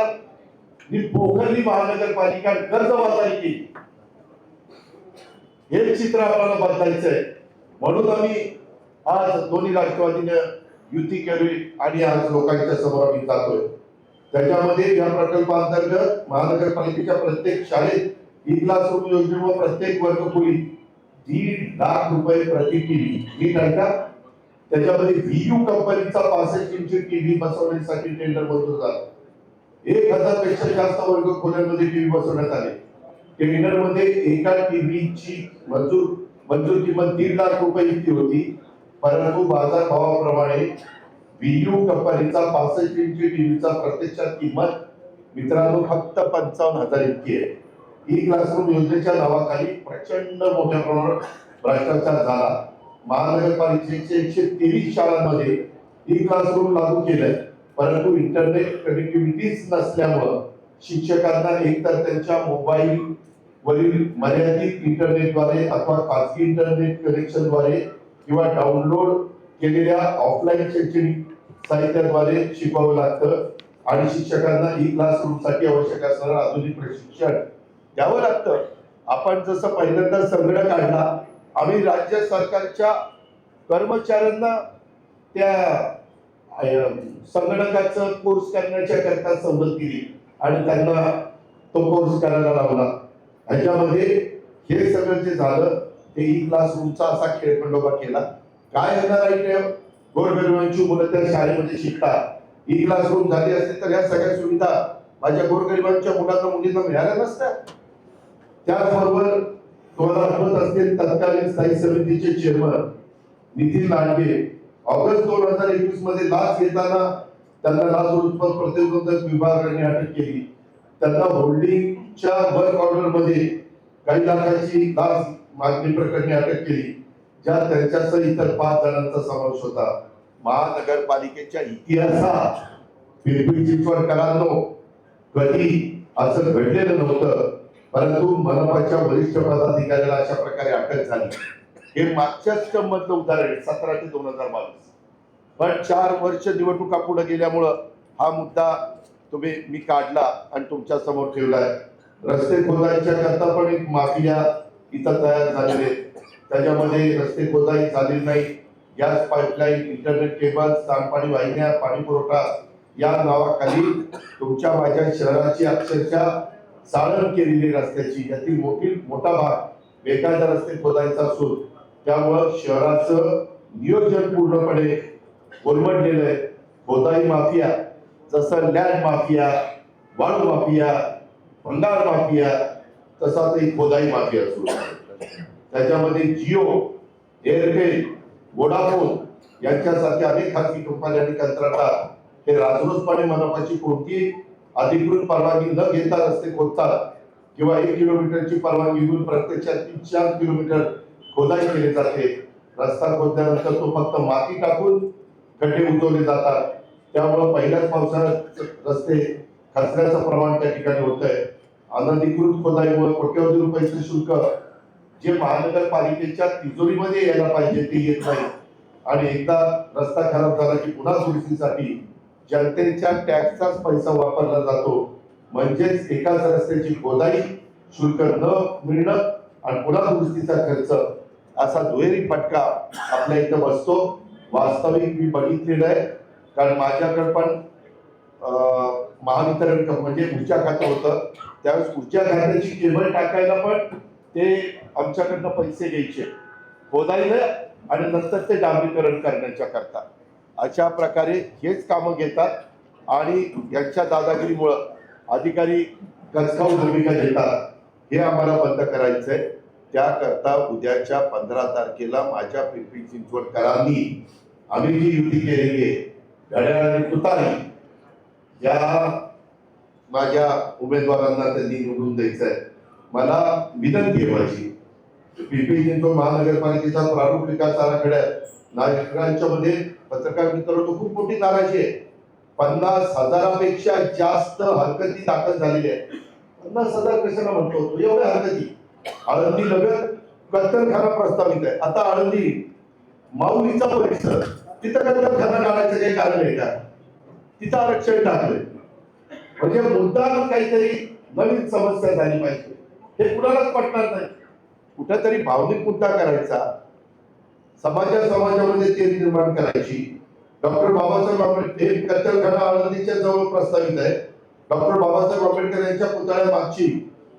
ही पोखरली महानगरपालिका कर्जबाजारी केली, हे चित्र आपल्याला बदलायचं आहे. म्हणून आम्ही आज दोन्ही राष्ट्रवादीने युती केली आणि आज लोकांच्या समोर आम्ही जातोय. त्याच्यामध्ये या प्रकल्पांतर्गत महानगरपालिकेच्या प्रत्येक शाळेत ई क्लासरूम योजनेवर प्रत्येक वर्गखोली 1.5 लाख रुपये प्रति टीव्ही ही टाका. त्याच्यामध्ये व्हीयू कंपनीचा 65 इंची टीव्ही बसवण्यासाठी टेंडर मंजूर झालं. 1000 पेक्षा जास्त वर्गखोल्यांमध्ये टीव्ही बसवण्यात आले. टेंडरमध्ये एका टीव्हीची मंजूर किंमत 1.5 लाख रुपये इतकी होती, परंतु बाजार भावाप्रमाणे व्हीयू कंपनीचा 65 इंची टीव्हीचा प्रत्यक्षात किंमत मित्रांनो फक्त 55,000 इतकी आहे. ई क्लासरूम योजनेच्या नावाखाली प्रचंड मोठ्या प्रमाणात भ्रष्टाचार झाला. महानगरपालिकेच्या 123 शाळांमध्ये ई क्लासरूम लागू केलंय, परंतु इंटरनेट कनेक्टिव्हिटीच नसल्यामुळं शिक्षकांना एकतर त्यांच्या मोबाईल वरील मर्यादित इंटरनेटद्वारे अथवा खासगी इंटरनेट कनेक्शनद्वारे किंवा डाउनलोड केलेल्या ऑफलाईन शैक्षणिक साहित्याद्वारे शिकवावं लागतं आणि शिक्षकांना ई क्लासरूमसाठी आवश्यक असणारं आधुनिक प्रशिक्षण द्यावं लागतं. आपण जसं पहिल्यांदा संगणक काढला, आम्ही राज्य सरकारच्या कर्मचाऱ्यांना त्या संगणकाचं कोर्स करण्याच्या करता सवलत दिली आणि त्यांना तो कोर्स करायला लावला. ह्याच्यामध्ये हे सगळं जे झालं ते ई क्लासरूमचा असा खेळखंडोबा केला. काय येणार आहे, गोरगरिबांची मुलं त्या शाळेमध्ये शिकतात. ई क्लासरूम झाली असते तर ह्या सगळ्या सुविधा माझ्या गोरगरिबांच्या मुलांना मुलींना मिळाल्या नसत्या. त्याचबरोबर तुम्हाला आठवत असतील तत्कालीन स्थायी समितीचे चेअरमन नितीन लांडगे ऑगस्ट 2021 मध्ये लाच घेताना त्यांना लाचलुचपत प्रतिबंधक विभागाने अटक केली. त्यांना होल्डिंगच्या वर्क ऑर्डर मध्ये काही लाखाची लाच मागणी प्रकरणी अटक केली. ज्या त्यांच्यासह इतर 5 जणांचा समावेश होता. महानगरपालिकेच्या इतिहासात पिंपरी चिंचवडकरांनो कधी असं घडलेलं नव्हतं, परंतु मनपाच्या वरिष्ठ पदाधिकाऱ्याला अशा प्रकारे अटक झाली. हे मागच्याच टर्ममधलं उदाहरण 17 ते 2022. पण 4 वर्ष निवडणुका पुढे गेल्यामुळं हा मुद्दा मी काढला आणि तुमच्या समोर ठेवलाय. रस्ते खोदाईच्या करता पण एक माफिया इथं तयार झालेले, त्याच्यामध्ये रस्ते खोदाई झालेली नाही. गॅस पाईपलाईन, इंटरनेट केबल, सांडपाणी वाहिन्या, पाणी पुरवठा या नावाखाली तुमच्या माझ्या शहराची अक्षरशः चाळण केलेली रस्त्याची यातील मोठा भाग बेकायदा रस्ते खोदायचा असून त्यामुळं शहराचं नियोजन पूर्णपणे कोलमडलेलं आहे. खोदाई माफिया जसं लँड माफिया, वाळू माफिया, भंगार माफिया, तसा ते खोदाई माफिया सुरू आहे. त्याच्यामध्ये जिओ, एअरटेल, वोडाफोन यांच्यासारख्या अनेक खासगी कंपन्या आणि कंत्राटदार हे राजरोसपणे मनपाची कोणती अधिकृत परवानगी न घेता रस्ते खोदतात किंवा 1 किलोमीटरची परवानगी घेऊन प्रत्यक्षात 3-4 किलोमीटर खोदाई केली जाते. रस्ता खोदल्यानंतर तो फक्त माती टाकून खड्डे उतरवले जातात. त्यामुळे पहिल्याच पावसाळ्यात रस्ते खचण्याचं प्रमाण त्या ठिकाणी होत आहे. अनधिकृत खोदाईमुळे कोट्यवधी रुपयाचे शुल्क जे महानगरपालिकेच्या तिजोरीमध्ये यायला पाहिजे ते येत नाही आणि एकदा रस्ता खराब झाला की पुन्हा दुरुस्तीसाठी जनतेच्या टॅक्सचाच पैसा वापरला जातो. म्हणजेच एकाच रस्त्याची खोदाई, शुल्क न मिळणं आणि पुन्हा दुरुस्तीचा खर्च असा दुहेरी फटका आपल्या इथं बसतो. वास्तविक मी बघितलेलं आहे, कारण माझ्याकडे पण महावितरण म्हणजे ऊर्जा खातं होतं. त्यावेळेस ऊर्जा खात्याची केबल टाकायला पण ते आमच्याकडनं पैसे घ्यायचे खोदाईला आणि नंतर ते डांबरीकरण करण्याच्या करता. अशा प्रकारे हेच कामं घेतात आणि यांच्या दादागिरीमुळं अधिकारी कचकाऊ भूमिका घेतात. हे आम्हाला बंद करायचं आहे. त्याकरता उद्याच्या 15 तारखेला माझ्या पिंपरी चिंचवडकरांनी आम्ही जी युती केलेली आहे घड्याळ आणि तुतारी या माझ्या उमेदवारांना त्यांनी निवडून द्यायचं आहे. मला विनंती आहे माझी, पिंपरी चिंचवड महानगरपालिकेचा प्रारूप विकास आराखड्यात नागरिकांच्या मध्ये पत्रकार मित्रांनो खूप मोठी नाराजी आहे. 50,000पेक्षा जास्त हरकती दाखल झालेल्या आहेत. 50,000 कशाला म्हणतो तो, एवढ्या हरकती. आळंदी लगत कत्तलखाना प्रस्तावित आहे. आता आळंदी माऊलीचा परिसर, तिथं कत्तलखाना काढायचं काही कारण आहे का? तिथं आरक्षण टाकलंय. म्हणजे मुद्दा काहीतरी नवीन समस्या झाली पाहिजे, हे कुणालाच पटणार नाही. कुठेतरी भावनिक मुद्दा करायचा, समाजामध्ये ते निर्माण करायची. डॉक्टर बाबासाहेब आंबेडकर कत्तलखाना आळंदीच्या जवळ प्रस्तावित आहे. डॉक्टर बाबासाहेब आंबेडकर यांच्या पुतळ्यामागची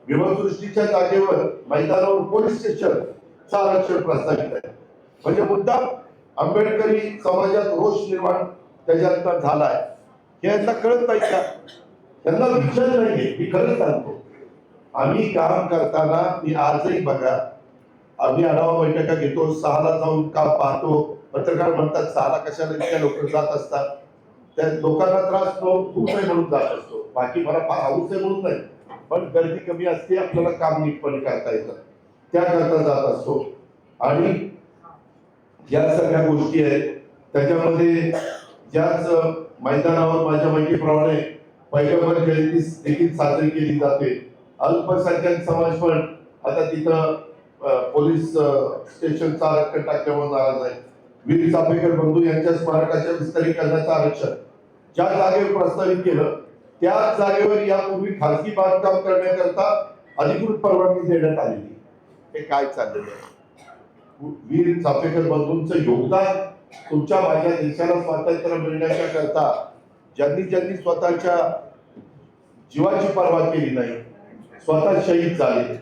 विमानसृष्टीच्या जागेवर मैदानावर पोलीस स्टेशनचं आरक्षण प्रस्तावित आहे. म्हणजे मुद्दा आंबेडकरी समाजात रोष निर्माण त्याच्यात झालाय. हे यांना कळत नाही का? त्यांना विचार नाहीये. मी खरंच सांगतो, आम्ही काम करताना मी आजही बघा, आम्ही आढावा बैठका घेतो, 6ला जाऊन काम पाहतो. पत्रकार म्हणतात 6ला कशाला इतक्या लोक जात असतात. त्या लोकांना त्रास खूप नाही म्हणून जात असतो. बाकी मला हाऊस आहे म्हणून नाही, पण गर्दी कमी असते, आपल्याला काम नीटपणे करता येतं, त्याकरता जात असतो. आणि या सगळ्या गोष्टी आहेत. त्याच्यामध्ये ज्याच मैदानावर माझ्या माहितीप्रमाणे पैगंबर जयंती देखील साजरी केली जाते. अल्पसंख्याक समाज पण आता तिथं पोलीस स्टेशनचा आरक्षण टाकल्यामुळे नाराज आहे. वीर चाफेकर बंधू यांच्या स्मारकाच्या विस्तारीकरणाचं आरक्षण ज्या जागेवर प्रस्तावित केलं त्याच जागेवर यापूर्वी खासगी बांधकाम करण्याकरता अधिकृत परवानगी देण्यात आलेली. हे काय चाललेलं आहे? वीर चाफेकर बंधूंचं योगदान तुमच्या माझ्या देशाला स्वातंत्र्य मिळण्याच्या करता ज्यांनी स्वतःच्या जीवाची पर्वा केली नाही, स्वतः शहीद झाले,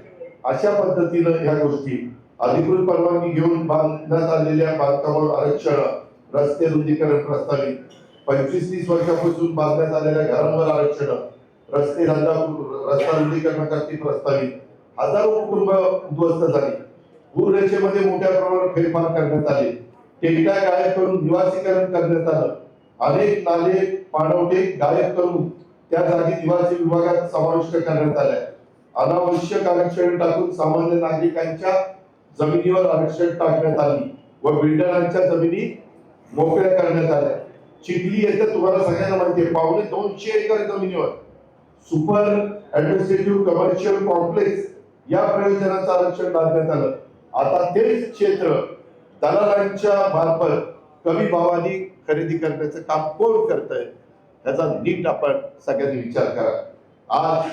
अशा पद्धतीनं ह्या गोष्टी अधिकृत परवानगी घेऊन बांधण्यात आलेल्या बांधकामावर आरक्षण, रस्ते रुंदीकरण प्रस्तावित, 25-30 वर्षापासून बांधण्यात आलेल्या घरांवर आरक्षण, रस्ता रुंदीकरणासाठी प्रस्तावित, हजारो कुटुंब उद्ध्वस्त झाली. भूरेषेमध्ये मोठ्या प्रमाणात फेरफार करण्यात आले. टेकड्या गायब करून निवासीकरण करण्यात आलं. अनेक नाले पाणवठे गायब करून त्या जागी निवासी विभागात समाविष्ट करण्यात आल्या. अनावश्यक आरक्षण टाकून सामान्य नागरिकांच्या जमिनीवर आरक्षण टाकण्यात आली व बिल्डरांच्या जमिनी मोकळ्या करण्यात आल्या. चिखली येथे तुम्हाला सगळ्यांना माहिती आहे 250 एकर जमिनीवर सुपर ऍडमिनिस्ट्रेटिव्ह कमर्शियल कॉम्प्लेक्स या प्रयोजनाचं आरक्षण लादण्यात आलं. आता तेच क्षेत्र दलालांच्या मार्फत कमी भावाने खरेदी करण्याचं काम कोण करतंय याचा नीट आपण सगळ्यांनी विचार करा. आज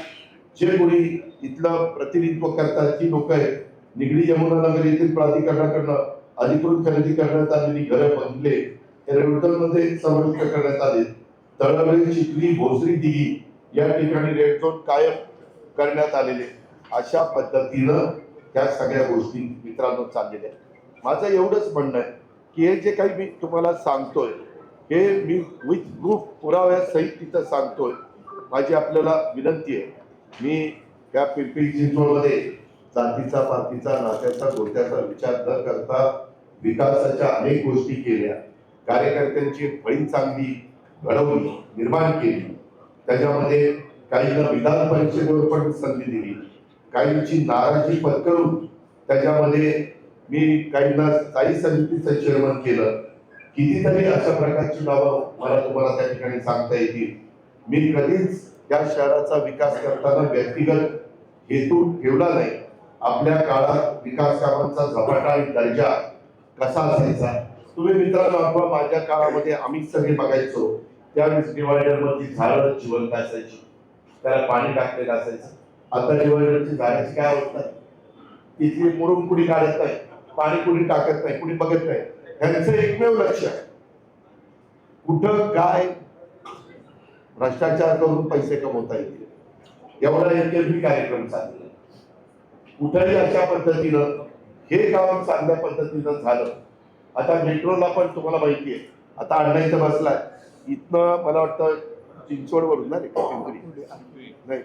जे कोणी इथलं प्रतिनिधित्व करतात ती लोक आहेत. निगडी यमुनानगर येथील प्राधिकरणाकडनं अधिकृत खरेदी करण्यात आलेली घरं बंगले रेवडमध्ये समाविष्ट करण्यात आले. तळवली, चिखली, भोसरी, दिघी या ठिकाणी रेड झोन कायम करण्यात आलेले. अशा पद्धतीनं त्या सगळ्या गोष्टी मित्रांनो चाललेल्या. माझं एवढंच म्हणणं आहे की हे जे काही मी तुम्हाला सांगतोय हे मी विथ प्रूफ पुराव्यासहित तिथं सांगतोय. माझी आपल्याला विनंती आहे, मी त्या पिंपरी चिंचवडमध्ये जातीचा, पातीचा, नात्याचा, गोत्याचा विचार न करता विकासाच्या अनेक गोष्टी केल्या. कार्यकर्त्यांची फळी चांगली घडवली, निर्माण केली. त्याच्यामध्ये काहींना विधान परिषदेवर पण संधी दिली, काहींची नाराजी पत्करून त्याच्यामध्ये मी काहींना स्थायी समितीचं चेअरमन केलं. कितीतरी अशा प्रकारची नावं मला तुम्हाला त्या ठिकाणी सांगता येतील. मी कधीच या शहराचा विकास करताना व्यक्तिगत हेतू ठेवला नाही. आपल्या काळात विकास कामांचा झपाटा आणि दर्जा कसा असायचा तुम्ही मित्रांनो अथवा माझ्या काळामध्ये आम्ही सगळे बघायचो. त्यावेळेस डिवायडर मध्ये झाडं जिवंत असायची, त्याला पाणी टाकलेलं असायचं. आता डिवायडरची झाडाची काय अवस्था आहे, तिथली मुरुम कुणी काढत नाही, पाणी कुणी टाकत नाही, कुणी बघत नाही. ह्यांचं एकमेव लक्ष आहे कुठं काय भ्रष्टाचार करून पैसे कमवता येतील एवढा एक कार्यक्रम चाललेला. कुठेही अशा पद्धतीनं हे काम चांगल्या पद्धतीनं झालं. आता मेट्रोला पण तुम्हाला माहिती आहे, आता अण्णा इथं बसलाय, इथनं मला वाटतं चिंचवडवरून ना नाही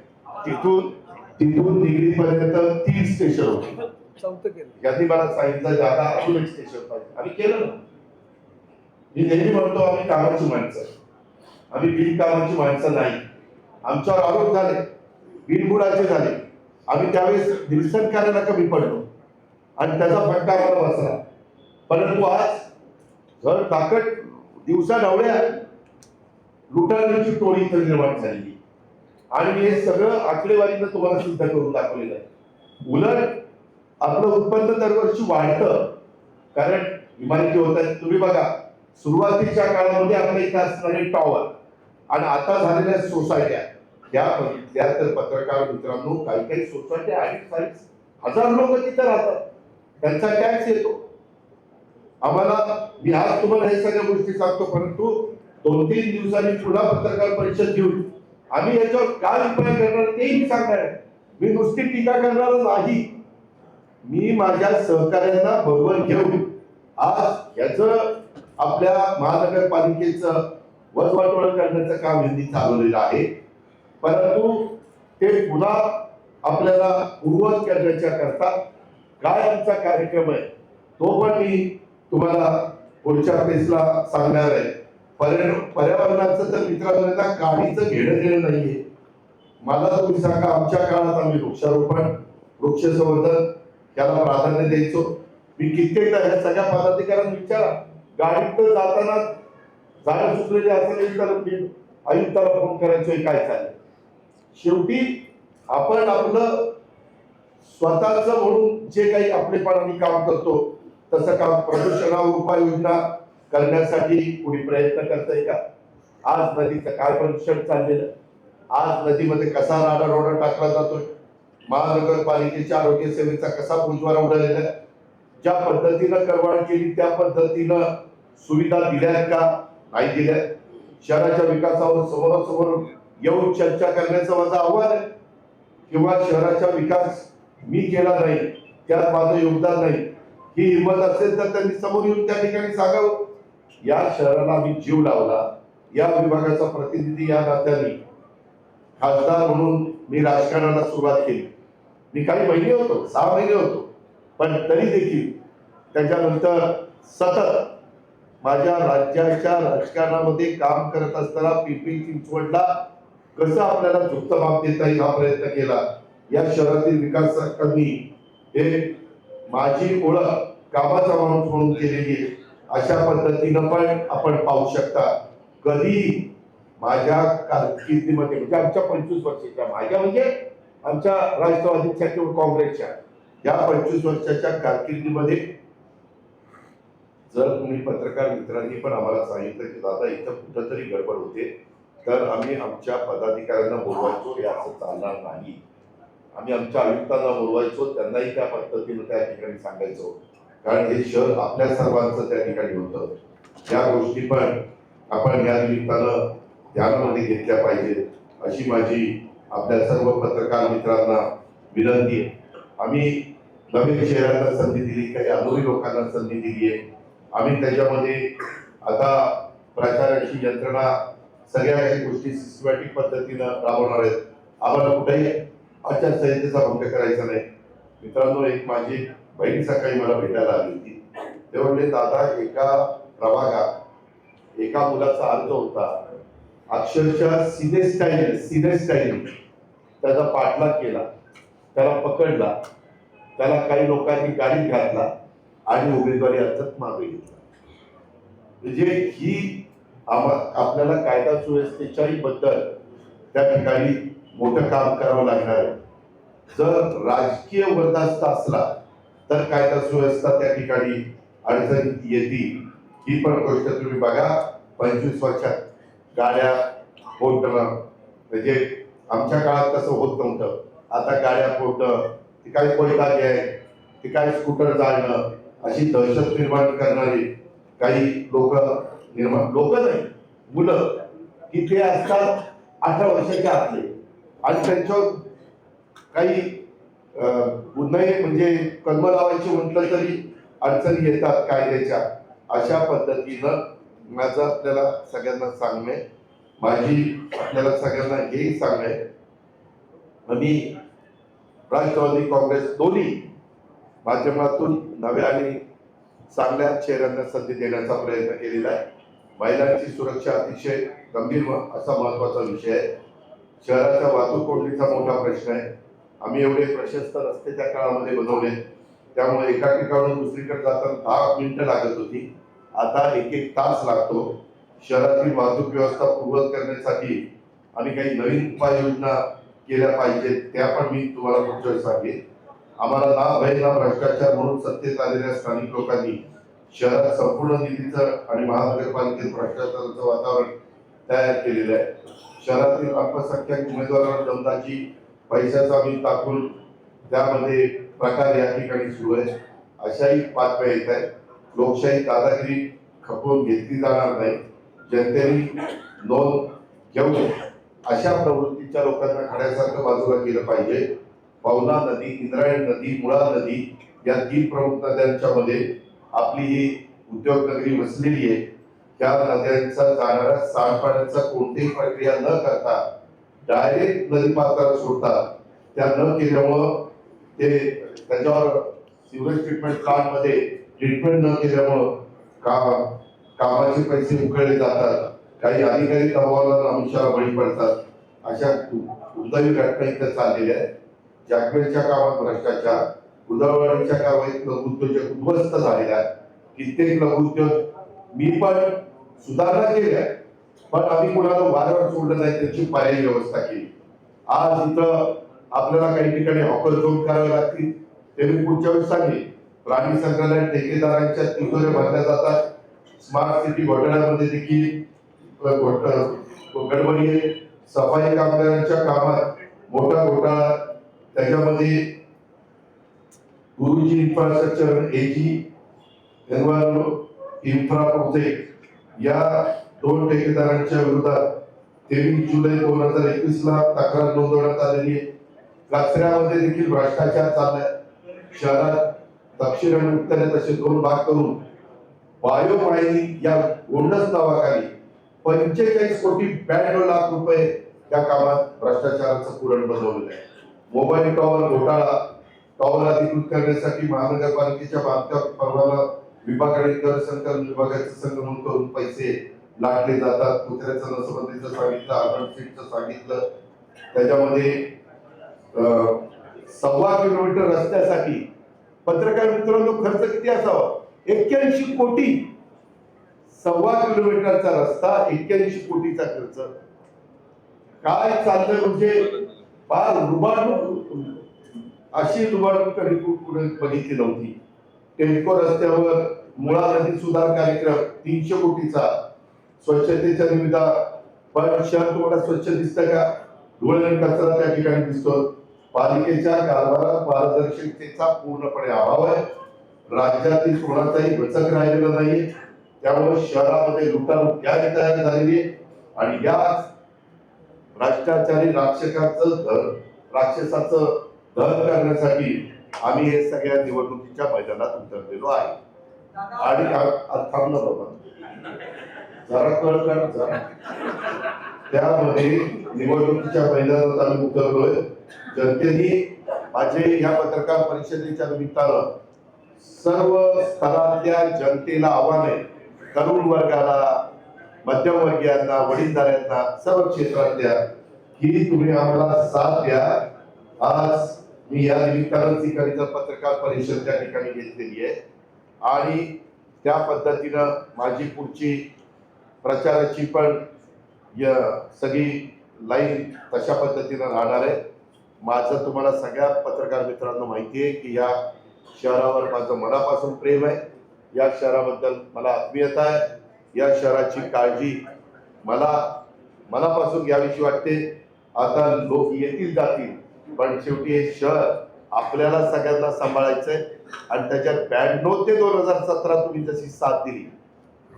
तिथून निगडीपर्यंत 3 स्टेशन होते. यांनी मला सांगितलं जागा अजून एक स्टेशन पाहिजे. आम्ही केलं ना. मी नेहमी म्हणतो आम्ही कामाची माणसं, आम्ही बिनकामाची माणसं नाही. आमच्यावर आरोप झाले, बिनबुडाचे झाले. आम्ही त्यावेळेस निरसन करायला कमी पडलो आणि त्याचा फटका आम्हाला बसला. परंतु आज घर ताकद दिवसा ढवळ्या लुटाण्याची टोळी इथं निर्माण झालेली आणि हे सगळं आकडेवारीनं तुम्हाला सिद्ध करून दाखवलेलं आहे. उलट आपलं उत्पन्न दरवर्षी वाढतं कारण इमारती होत आहेत. तुम्ही बघा सुरुवातीच्या काळामध्ये आपल्या इथं असणारे टॉवर आणि आता झालेल्या सोसायट्या त्या बघितल्या तर पत्रकार मित्रांनो काही काही सोसायट्या 2,500 लोक तिथे राहतात, त्यांचा टॅक्स येतो आम्हाला. मी आज तुम्हाला हे सगळ्या गोष्टी सांगतो, परंतु 2-3 दिवसांनी पुन्हा पत्रकार परिषद घेऊन आम्ही याच्यावर काय उपाय करणार तेही सांगणार आहे. मी नुसती टीका करणार नाही, मी माझ्या सहकार्यांना बरोबर घेऊन आज याचं आपल्या महानगरपालिकेचं वजवाटोळ करण्याचं काम यांनी चालवलेलं आहे. परंतु ते पुन्हा आपल्याला पूर्ववत करण्याच्या करता काय आमचा कार्यक्रम आहे तो पण मी तुम्हाला पुढच्या फेसला सांगणार आहे. पर्यावरणाचं तर मित्रांनो काहीच घेणं देणं नाहीये. मला तुम्ही सांगा आमच्या काळात आम्ही वृक्षारोपण, वृक्ष संवर्धन याला प्राधान्य द्यायचो. मी कित्येकदा ह्या सगळ्या पदाधिकाऱ्यांना विचारा, गाडीत जाताना झाडं सुटलेले असेल तर मी आयुक्ताला फोन करायचोय काय चालेल. शेवटी आपण आपलं स्वतःच म्हणून जे काही आपलेपणाने काम करतो तसं काम प्रदूषणावर उपाययोजना करण्यासाठी कोणी प्रयत्न करतंय का? आज नदीचं काय प्रदूषण चाललेलं, आज नदीमध्ये कसा राडारोडा टाकला जातोय, महानगरपालिकेच्या आरोग्य सेवेचा कसा पुंजवारा उडालेला आहे, ज्या पद्धतीनं करवाढ केली त्या पद्धतीनं सुविधा दिल्यात का नाही दिल्या. शहराच्या विकासावर समोरासमोर येऊन चर्चा करण्याचं माझं आव्हान आहे. किंवा शहराचा विकास मी केला नाही त्यात माझं योगदान नाही ही हिंमत असेल तर त्यांनी समोर येऊन त्या ठिकाणी सांगावं. या शहराला आम्ही जीव लावला, या विभागाचा प्रतिनिधी या नात्याने खासदार म्हणून मी राजकारणाला सुरुवात केली. मी काही महिने होतो, 6 महिने होतो, पण तरी देखील त्याच्यानंतर सतत माझ्या राज्याच्या राजकारणामध्ये काम करत असताना पिंपरी चिंचवडला कसं आपल्याला झुकतं माप देता येईल हा प्रयत्न केला. या शहरातील विकासाकरणी हे माझी ओळख कामाचा माणूस म्हणून केलेली आहे, अशा पद्धतीनं पण आपण पाहू शकता. कधी माझ्या कारकिर्दीमध्ये म्हणजे आमच्या 25 वर्षाच्या, माझ्या म्हणजे आमच्या राष्ट्रवादीच्या किंवा काँग्रेसच्या या 25 वर्षाच्या कारकिर्दीमध्ये जर तुम्ही पत्रकार मित्रांनी पण आम्हाला सांगितलं की दादा इथं कुठंतरी गडबड होते, तर आम्ही आमच्या पदाधिकाऱ्यांना बोलवायचो, हे असं चालणार नाही. आम्ही आमच्या आयुक्तांना बोलवायचो, त्यांनाही त्या पद्धतीनं त्या ठिकाणी सांगायचो, कारण हे शहर आपल्या सर्वांचं त्या ठिकाणी होतं. या गोष्टी पण आपण या निमित्तानं ध्यानामध्ये घेतल्या पाहिजे अशी माझी आपल्या सर्व पत्रकार मित्रांना विनंती आहे. आम्ही नवीन चेहऱ्यांना संधी दिली, काही अनुभवी लोकांना संधी दिली आहे. आम्ही त्याच्यामध्ये आता प्रचाराची यंत्रणा सगळ्या काही गोष्टी सिस्टमॅटिक पद्धतीनं राबवणार आहेत. आम्हाला कुठेही आचारसंहितेचा भंग करायचा नाही. मित्रांनो, एक माझी बहीण सकाळी मला भेटायला आली होती. ते म्हणले दादा एका प्रभागात एका मुलाचा अर्ज होता, अक्षरशः सीधे स्टाईल त्याचा पाठलाग केला, त्याला पकडला, त्याला काही लोकांनी गाडीत घातला आणि उमेदवारी अर्जात मागे घेतला. म्हणजे ही आपल्याला कायदा सुव्यवस्थेच्याही बद्दल त्या ठिकाणी मोठं काम करावं लागणार आहे. जर राजकीय बरदास्त असला तर कायदा सुव्यवस्था त्या ठिकाणी अडचणीत येतील. ही पण गोष्ट तुम्ही बघा. 25 वर्षात गाड्या फोडणं, म्हणजे आमच्या काळात तसं होत नव्हतं. आता गाड्या फोडणं, ती काय कोयता घ्याय, ती काय स्कूटर जाळणं, अशी दहशत निर्माण करणारी काही लोक नाही, मुलं की ते असतात 18 वर्षाच्या आतले आणि त्यांच्यावर काही गुन्हे म्हणजे कलम लावायची म्हटलं तरी अडचणी येतात कायद्याच्या. अशा पद्धतीनं माझं आपल्याला सगळ्यांना सांगणे, माझी आपल्याला सगळ्यांना हेही सांगणे, आम्ही राष्ट्रवादी काँग्रेस दोन्ही माध्यमातून नव्या आणि चांगल्या चेहऱ्यांना संधी देण्याचा प्रयत्न केलेला आहे. महिलांची सुरक्षा अतिशय गंभीर असा महत्वाचा विषय आहे. शहराच्या वाहतूक कोंडीचा मोठा प्रश्न आहे. आम्ही एवढे प्रशस्त रस्ते त्या काळामध्ये बनवले, त्यामुळे एका ठिकाणून दुसरीकडे जाताना 10 मिनिटं लागत होती, आता 1-1 तास लागतो. शहरातील वाहतूक व्यवस्था पूर्ववत करण्यासाठी आम्ही काही नवीन उपाययोजना केल्या पाहिजेत, त्या पण मी तुम्हाला पुढच्या वेळी सांगेन. आम्हाला ना भय ना भ्रष्टाचार म्हणून सत्तेत आलेल्या स्थानिक लोकांनी शहरात संपूर्ण निधीचं आणि महानगरपालिकेत भ्रष्टाचाराचं वातावरण तयार केलेलं आहे. शहरातील अल्पसंख्याक उमेदवारांना दमदाची पैशाचा आम्ही टाकून त्यामध्ये प्रकार या ठिकाणी सुरू आहे. अशाही बातम्या येत आहेत. लोकशाही दादागिरी खपवून घेतली जाणार नाही. जनतेने नोंद घेऊन अशा प्रवृत्तीच्या लोकांना खड्यासारखं बाजूला केलं पाहिजे. पवना नदी, इंद्रायणी नदी, मुळा नदी या 3 प्रमुख नद्यांच्या मध्ये आपली ही उद्योग नगरी वसलेली आहे. त्या नद्यांचा जाणाऱ्या सांडपाण्याचा कोणतीही प्रक्रिया न करता डायरेक्ट नदी पात्रात सोडतात. त्या न केल्यामुळं ते त्याच्यावर सिवरेज ट्रीटमेंट प्लांट मध्ये ट्रीटमेंट न केल्यामुळं कामाचे पैसे उकळले जातात. काही अधिकारी दबावाला आमिषाला बळी पडतात. अशा दुर्दैवी घटना इथं चाललेल्या आहेत. जॅकवेलच्या कामात भ्रष्टाचार, उदळवाडीच्या कारवाईत लघुउद्योजक उद्ध्वस्त झालेला आहे. कित्येक लघुउद्योग मी पण सुधारणा केल्या, पण आम्ही कोणाला वारंवार सोडलं नाही, त्याची पर्यायी व्यवस्था केली. आज इथं आपल्याला काही ठिकाणी हॉकर झोन करावे लागतील, ते मी पुढच्या वेळेस सांगेन. प्राणी संग्रहालय ठेकेदारांच्या तिजोऱ्या भरल्या जातात. स्मार्ट सिटी घोटाळ्यामध्ये देखील गडबडी आहे. सफाई कामगारांच्या कामात मोठा घोटाळा, त्याच्यामध्ये गुरुजी इन्फ्रास्ट्रक्चर, एजी इन्फ्रा प्रोजेक्ट या 2 ठेकेदारांच्या विरोधात 23 जुलै 2021 ला तक्रार नोंदवण्यात आलेली आहे. कचऱ्यामध्ये देखील भ्रष्टाचार चाललाय. शहरात दक्षिण आणि उत्तरेत असे 2 भाग करून बायो मायनिंग या गोंडस नावाखाली 45 कोटी 92 लाख रुपये त्या कामात भ्रष्टाचाराचं पुरण बनवलेलं आहे. मोबाईल टॉवर घोटाळा, टॉवर अधिकृत करण्यासाठी महानगरपालिकेच्या बांधकाम परवाना विभागाने कर संकलन विभागाचे संगमन करून पैसे लाटले जातात. कुत्र्याचं नसबंदीचं सांगितलं, अर्बन सीटचं सांगितलं. त्याच्यामध्ये 1.25 किलोमीटर रस्त्यासाठी पत्रकार मित्रांनो, खर्च किती असावा? 81 कोटी, 1.25 किलोमीटरचा रस्ता, 81 कोटीचा खर्च. काय चाललंय म्हणजे फार रुबाडणूक, अशी रुबाडणूक कधी कुठे बघितली नव्हती. टेल्को रस्त्यावर मुळा नदी सुधार कार्यक्रम 300 कोटीचा, स्वच्छतेच्या निविदा. पण शहर तुम्हाला स्वच्छ दिसतं का? धूळ आणि कचरा त्या ठिकाणी दिसतो. पालिकेच्या कारभारात पारदर्शकतेचा पूर्णपणे अभाव आहे. राज्यातील कोणाचाही बचक राहिलेला नाही. त्यामुळे शहरामध्ये लुटालूट या तयार झालेली आहे. आणि या भ्रष्टाचारी राक्षसाचं दहन करण्यासाठी आम्ही हे सगळ्या निवडणुकीच्या मैदानात उतरलेलो आहे. आणि थांबलं बाबा, जरा कळ कर जरा. त्यामध्ये निवडणुकीच्या मैदानात आम्ही उतरलोय. जनतेने माझे या पत्रकार परिषदेच्या निमित्तानं सर्व स्तरातल्या जनतेला आव्हान आहे, तरुण वर्गाला, मध्यमवर्गीयांना, वडीलधाऱ्यांना, सर्व क्षेत्रातल्या, की तुम्ही आम्हाला साथ द्या. आज मी या निमित्तानं ठिकाणीचा पत्रकार परिषद त्या ठिकाणी घेतलेली आहे आणि त्या पद्धतीनं माझी पुढची प्रचाराची पण सगळी लाईन तशा पद्धतीनं राहणार आहे. माझं तुम्हाला सगळ्या पत्रकार मित्रांना माहिती आहे की या शहरावर माझं मनापासून प्रेम आहे. या शहराबद्दल मला आत्मीयता आहे. या शहराची काळजी मला मनापासून घ्यावीशी वाटते. आता लोक येतील जातील, पण शेवटी हे शहर आपल्याला सगळ्यांना सांभाळायचंय. आणि त्याच्यात 92 ते 2017 तुम्ही जशी साथ दिली,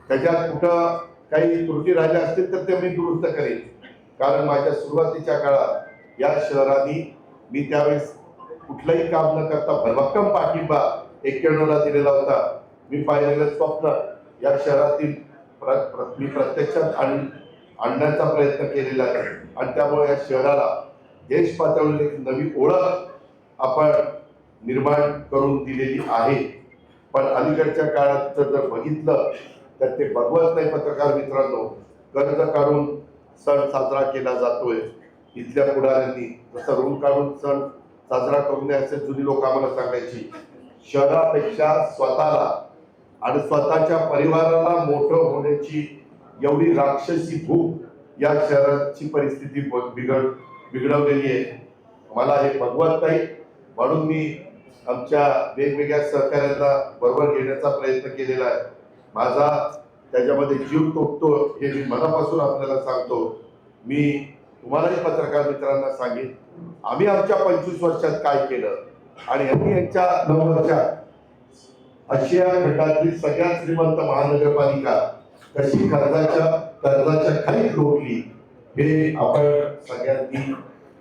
त्याच्यात कुठं काही त्रुटी राहिल्या असतील तर ते मी दुरुस्त करेन. कारण माझ्या सुरुवातीच्या काळात या शहराने मी त्यावेळेस कुठलंही काम न करता भरभक्कम पाठिंबा 91ला दिलेला होता. मी पाहिलेलं स्वप्न या शहरातील मी प्रत्यक्षात आणण्याचा प्रयत्न केलेला आहे. आणि त्यामुळे या शहराला देश पातळीवर एक नवी ओळख आपण निर्माण करून दिलेली आहे. पण अलीकडच्या काळात जर बघितलं तर ते बघवत नाही पत्रकार मित्रांनो. कर्ज काढून सण साजरा केला जातोय. इथल्या पुढाऱ्यांनी जसं ऋण काढून सण साजरा करून द्यायचे जुनी लोक आम्हाला सांगायची. शहरापेक्षा स्वतःला आणि स्वतःच्या परिवाराला मोठं होण्याची एवढी राक्षसी भूक या शहराची परिस्थिती बिघडवलेली आहे. मला हे बघवत नाही. म्हणून मी आमच्या वेगवेगळ्या सहकार्यांना बरोबर घेण्याचा प्रयत्न केलेला आहे. माझा त्याच्यामध्ये जीव तोडतो हे मी मनापासून आपल्याला सांगतो. मी तुम्हालाही पत्रकार मित्रांना सांगेन, आम्ही आमच्या 25 वर्षात काय केलं आणि यांनी यांच्या 9 वर्षात आशिया खंडातील सगळ्यात श्रीमंत महानगरपालिका कशी कर्जाच्या खाली लोटली हे आपण सगळ्यांनी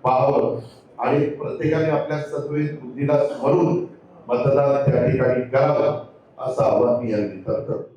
पाहावं. आणि प्रत्येकाने आपल्या सद्विवेक बुद्धीला स्मरून मतदान त्या ठिकाणी करावं असं आवाहन मी या निमित्तानं करतो.